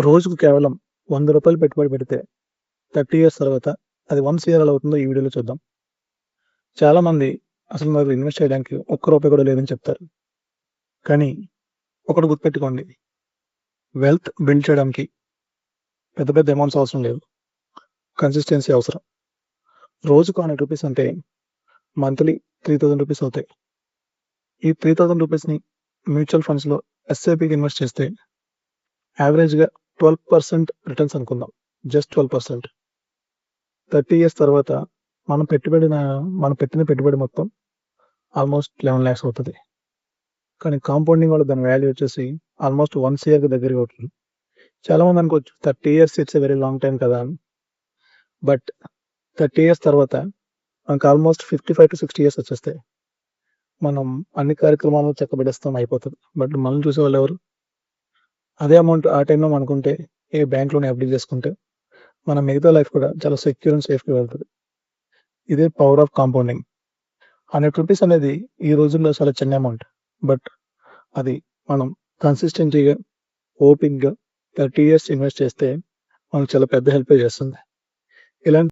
రోజుకు కేవలం రూ. 100 పెట్టుబడి పెడితే 30 ఇయర్స్ తర్వాత అది 1 సీఆర్ ఎలా అవుతుందో ఈ వీడియోలో చూద్దాం. చాలామంది అసలు నాకు ఇన్వెస్ట్ చేయడానికి ఒక్క రూపాయి కూడా లేదని చెప్తారు. కానీ ఒకటి గుర్తుపెట్టుకోండి, వెల్త్ బిల్డ్ చేయడానికి పెద్ద పెద్ద అమౌంట్స్ అవసరం లేదు. కన్సిస్టెన్సీ అవసరం. రోజుకు రూ. 100 అంటే మంత్లీ రూ. 3000 అవుతాయి. ఈ రూ. 3000ని మ్యూచువల్ ఫండ్స్‌లో ఎస్ఐపికి ఇన్వెస్ట్ చేస్తే యావరేజ్‌గా 12% రిటర్న్స్ అనుకుందాం. జస్ట్ 12%. 30 ఇయర్స్ తర్వాత మనం పెట్టిన పెట్టుబడి మొత్తం ఆల్మోస్ట్ 11 lakhs అవుతది. కానీ కాంపౌండింగ్ వల్ల దాని వాల్యూ వచ్చేసి ఆల్మోస్ట్ 1 CRకి దగ్గరగా అవుతుంది. చాలామంది అనుకోవచ్చు 30 years it's a very long time కదా అని. బట్ 30 ఇయర్స్ తర్వాత మనకు ఆల్మోస్ట్ 55-60 ఇయర్స్ వచ్చేస్తాయి. మనం అన్ని కార్యక్రమాలను చక్కబెట్టేస్తాం, అయిపోతుంది. బట్ మనల్ని చూసేవాళ్ళు ఎవరు? అదే అమౌంట్ ఆ టైంలో మనకుంటే ఏ బ్యాంక్‌లోనే ఎఫ్‌డి చేసుకుంటే మన మిగతా లైఫ్ కూడా చాలా సెక్యూర్ అండ్ సేఫ్‌గా వెళ్తది. ఇదే పవర్ ఆఫ్ కాంపౌండింగ్. రూ. 100 అనేది ఈ రోజుల్లో చాలా చిన్న అమౌంట్. బట్ అది మనం కన్సిస్టెంట్‌గా, ఓపికగా 30 ఇయర్స్ ఇన్వెస్ట్ చేస్తే మనకు చాలా పెద్ద హెల్పే చేస్తుంది. ఇలాంటి